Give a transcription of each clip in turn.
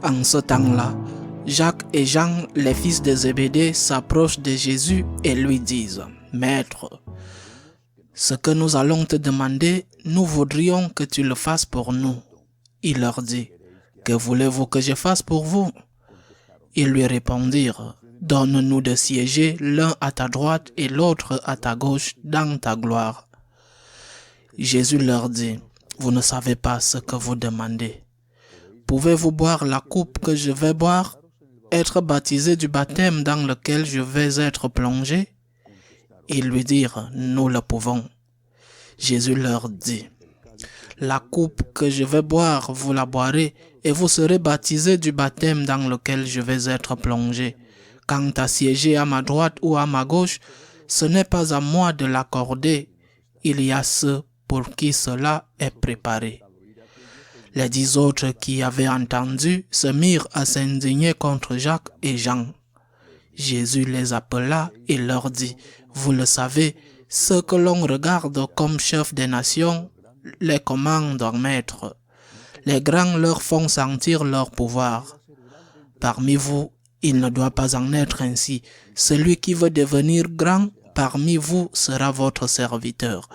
En ce temps-là, Jacques et Jean, les fils de Zébédée, s'approchent de Jésus et lui disent « Maître, ce que nous allons te demander, nous voudrions que tu le fasses pour nous. » Il leur dit « Que voulez-vous que je fasse pour vous ?» Ils lui répondirent « Donne-nous de siéger l'un à ta droite et l'autre à ta gauche dans ta gloire. » Jésus leur dit « Vous ne savez pas ce que vous demandez. Pouvez-vous boire la coupe que je vais boire, être baptisé du baptême dans lequel je vais être plongé ?» Ils lui dirent « Nous le pouvons. » Jésus leur dit « La coupe que je vais boire, vous la boirez, et vous serez baptisés du baptême dans lequel je vais être plongé. Quant à siéger à ma droite ou à ma gauche, ce n'est pas à moi de l'accorder. Il y a ceux pour qui cela est préparé. » Les 10 autres qui avaient entendu se mirent à s'indigner contre Jacques et Jean. Jésus les appela et leur dit « Vous le savez, ceux que l'on regarde comme chefs des nations les commandent en maître. Les grands leur font sentir leur pouvoir. Parmi vous, il ne doit pas en être ainsi. Celui qui veut devenir grand parmi vous sera votre serviteur.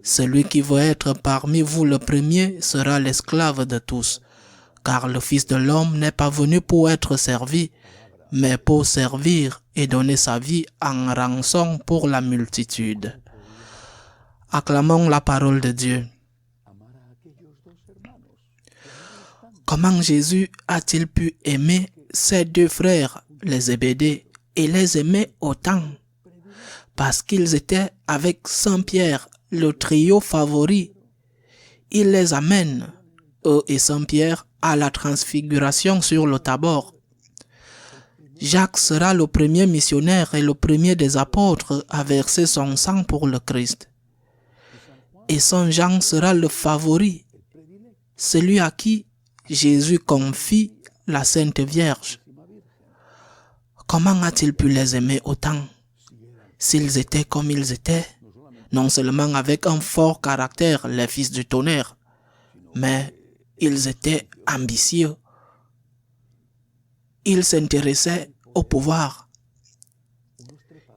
Celui qui veut être parmi vous le premier sera l'esclave de tous. Car le Fils de l'homme n'est pas venu pour être servi, mais pour servir et donner sa vie en rançon pour la multitude. » Acclamons la parole de Dieu. Comment Jésus a-t-il pu aimer ses 2 frères, les Zébédée, et les aimer autant? Parce qu'ils étaient avec Saint Pierre, le trio favori. Il les amène, eux et Saint Pierre, à la transfiguration sur le Tabor. Jacques sera le premier missionnaire et le premier des apôtres à verser son sang pour le Christ. Et Saint Jean sera le favori, celui à qui Jésus confie la Sainte Vierge. Comment a-t-il pu les aimer autant? S'ils étaient comme ils étaient, non seulement avec un fort caractère, les fils du tonnerre, mais ils étaient ambitieux. Ils s'intéressaient au pouvoir.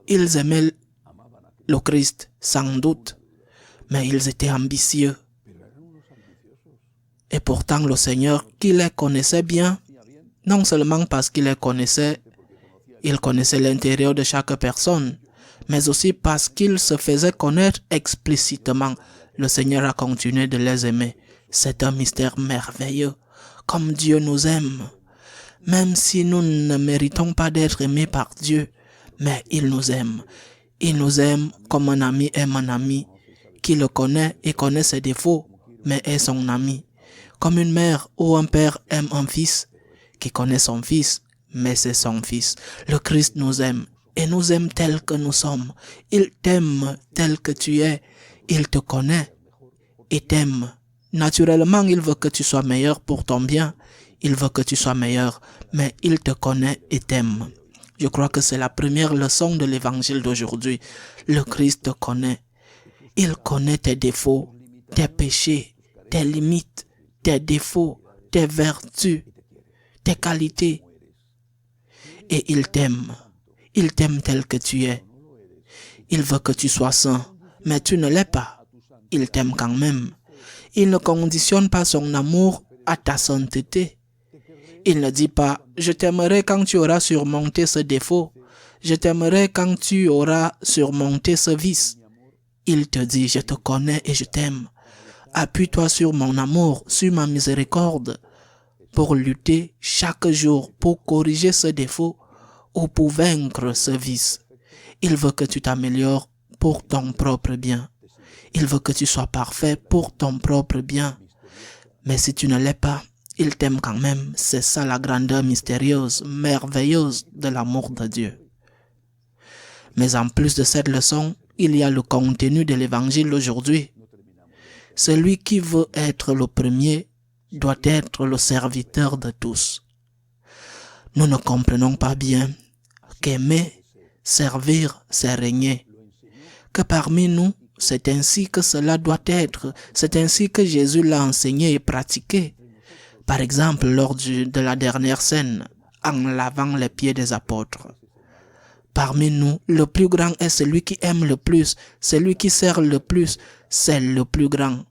Ils aimaient le Christ, sans doute, mais ils étaient ambitieux. Et pourtant, le Seigneur, qui les connaissait bien, non seulement parce qu'il les connaissait, il connaissait l'intérieur de chaque personne, mais aussi parce qu'il se faisait connaître explicitement. Le Seigneur a continué de les aimer. C'est un mystère merveilleux, comme Dieu nous aime. Même si nous ne méritons pas d'être aimés par Dieu, mais il nous aime. Il nous aime comme un ami aime un ami, qui le connaît et connaît ses défauts, mais est son ami. Comme une mère ou un père aime un fils, qui connaît son fils, mais c'est son fils. Le Christ nous aime, et nous aime tel que nous sommes. Il t'aime tel que tu es. Il te connaît et t'aime. Naturellement, il veut que tu sois meilleur pour ton bien. Il veut que tu sois meilleur, mais il te connaît et t'aime. Je crois que c'est la première leçon de l'évangile d'aujourd'hui. Le Christ te connaît. Il connaît tes défauts, tes péchés, tes limites, tes défauts, tes vertus, tes qualités. Et il t'aime. Il t'aime tel que tu es. Il veut que tu sois saint, mais tu ne l'es pas. Il t'aime quand même. Il ne conditionne pas son amour à ta sainteté. Il ne dit pas « Je t'aimerai quand tu auras surmonté ce défaut. Je t'aimerai quand tu auras surmonté ce vice. » Il te dit « Je te connais et je t'aime. Appuie-toi sur mon amour, sur ma miséricorde, pour lutter chaque jour, pour corriger ce défaut ou pour vaincre ce vice. » Il veut que tu t'améliores pour ton propre bien. Il veut que tu sois parfait pour ton propre bien. Mais si tu ne l'es pas, il t'aime quand même. C'est ça la grandeur mystérieuse, merveilleuse de l'amour de Dieu. Mais en plus de cette leçon, il y a le contenu de l'évangile d'aujourd'hui. Celui qui veut être le premier doit être le serviteur de tous. Nous ne comprenons pas bien qu'aimer, servir, c'est régner. Que parmi nous, c'est ainsi que cela doit être. C'est ainsi que Jésus l'a enseigné et pratiqué. Par exemple, lors de la dernière scène, en lavant les pieds des apôtres. Parmi nous, le plus grand est celui qui aime le plus, celui qui sert le plus, c'est le plus grand.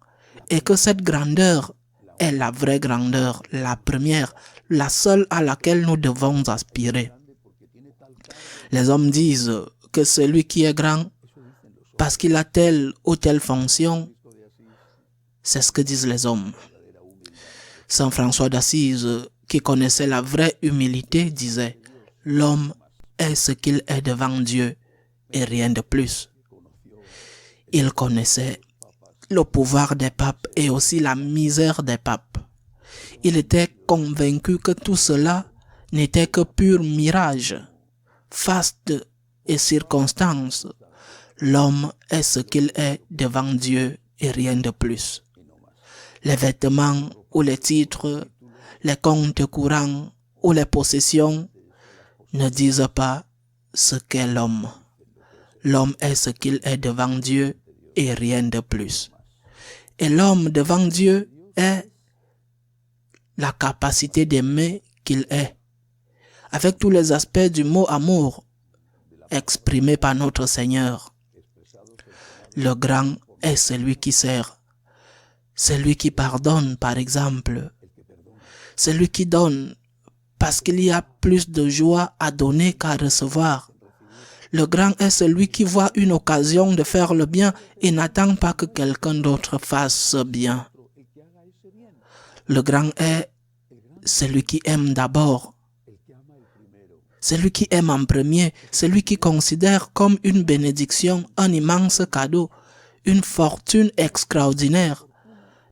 Et que cette grandeur est la vraie grandeur, la première, la seule à laquelle nous devons aspirer. Les hommes disent que celui qui est grand, parce qu'il a telle ou telle fonction, c'est ce que disent les hommes. Saint François d'Assise, qui connaissait la vraie humilité, disait « L'homme est ce qu'il est devant Dieu et rien de plus ». Il connaissait le pouvoir des papes et aussi la misère des papes. Il était convaincu que tout cela n'était que pur mirage, faste et circonstance. L'homme est ce qu'il est devant Dieu et rien de plus. Les vêtements ou les titres, les comptes courants ou les possessions ne disent pas ce qu'est l'homme. L'homme est ce qu'il est devant Dieu et rien de plus. Et l'homme devant Dieu est la capacité d'aimer qu'il est, avec tous les aspects du mot amour exprimés par notre Seigneur. Le grand est celui qui sert, celui qui pardonne par exemple, celui qui donne parce qu'il y a plus de joie à donner qu'à recevoir. Le grand est celui qui voit une occasion de faire le bien et n'attend pas que quelqu'un d'autre fasse ce bien. Le grand est celui qui aime d'abord, celui qui aime en premier, celui qui considère comme une bénédiction, un immense cadeau, une fortune extraordinaire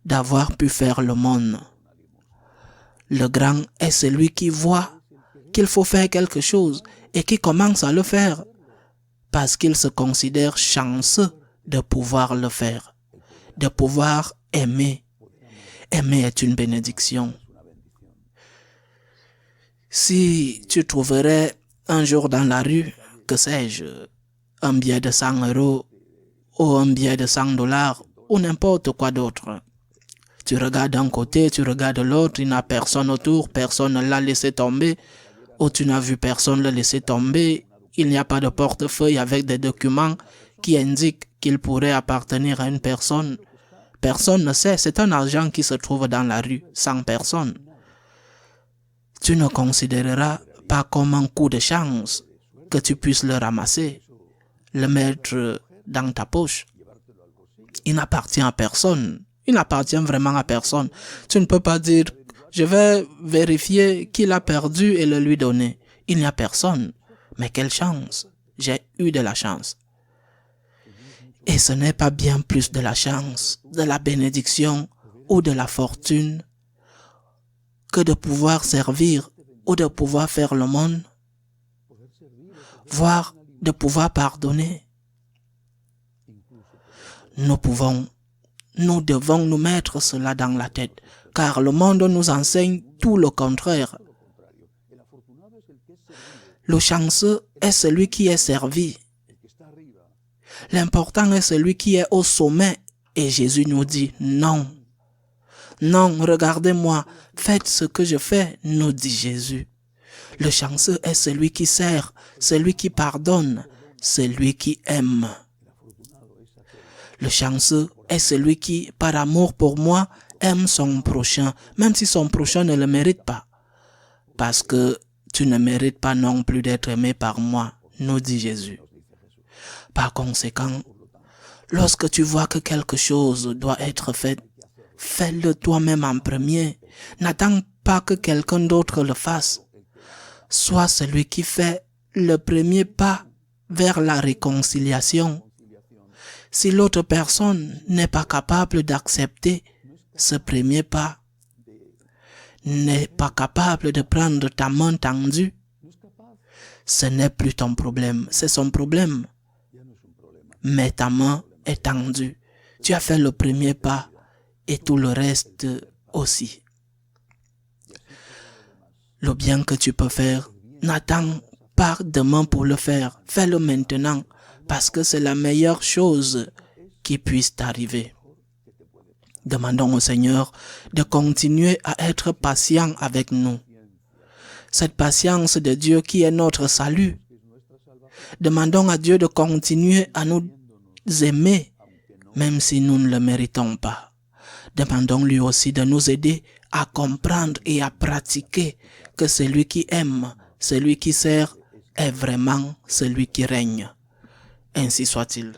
d'avoir pu faire le monde. Le grand est celui qui voit qu'il faut faire quelque chose et qui commence à le faire parce qu'il se considère chanceux de pouvoir le faire, de pouvoir aimer. Aimer est une bénédiction. Si tu trouverais un jour dans la rue, que sais-je, un billet de 100 € ou un billet de $100 ou n'importe quoi d'autre, tu regardes d'un côté, tu regardes de l'autre, il n'y a personne autour, personne ne l'a laissé tomber, ou tu n'as vu personne le laisser tomber, il n'y a pas de portefeuille avec des documents qui indiquent qu'il pourrait appartenir à une personne. Personne ne sait, c'est un argent qui se trouve dans la rue, sans personne. Tu ne considéreras pas comme un coup de chance que tu puisses le ramasser, le mettre dans ta poche. Il n'appartient à personne. Il n'appartient vraiment à personne. Tu ne peux pas dire, je vais vérifier qui l'a perdu et le lui donner. Il n'y a personne. Mais quelle chance! J'ai eu de la chance. Et ce n'est pas bien plus de la chance, de la bénédiction ou de la fortune que de pouvoir servir ou de pouvoir faire le monde, voire de pouvoir pardonner. Nous devons nous mettre cela dans la tête, car le monde nous enseigne tout le contraire. Le chanceux est celui qui est servi. L'important est celui qui est au sommet. Et Jésus nous dit non. Non, regardez-moi, faites ce que je fais, nous dit Jésus. Le chanceux est celui qui sert, celui qui pardonne, celui qui aime. Le chanceux est celui qui, par amour pour moi, aime son prochain, même si son prochain ne le mérite pas. Parce que tu ne mérites pas non plus d'être aimé par moi, nous dit Jésus. Par conséquent, lorsque tu vois que quelque chose doit être fait, fais-le toi-même en premier. N'attends pas que quelqu'un d'autre le fasse. Sois celui qui fait le premier pas vers la réconciliation. Si l'autre personne n'est pas capable d'accepter ce premier pas, n'est pas capable de prendre ta main tendue, ce n'est plus ton problème, c'est son problème. Mais ta main est tendue. Tu as fait le premier pas et tout le reste aussi. Le bien que tu peux faire, n'attends pas demain pour le faire. Fais-le maintenant parce que c'est la meilleure chose qui puisse t'arriver. Demandons au Seigneur de continuer à être patient avec nous. Cette patience de Dieu qui est notre salut. Demandons à Dieu de continuer à nous aimer, même si nous ne le méritons pas. Demandons-lui aussi de nous aider à comprendre et à pratiquer que celui qui aime, celui qui sert, est vraiment celui qui règne. Ainsi soit-il.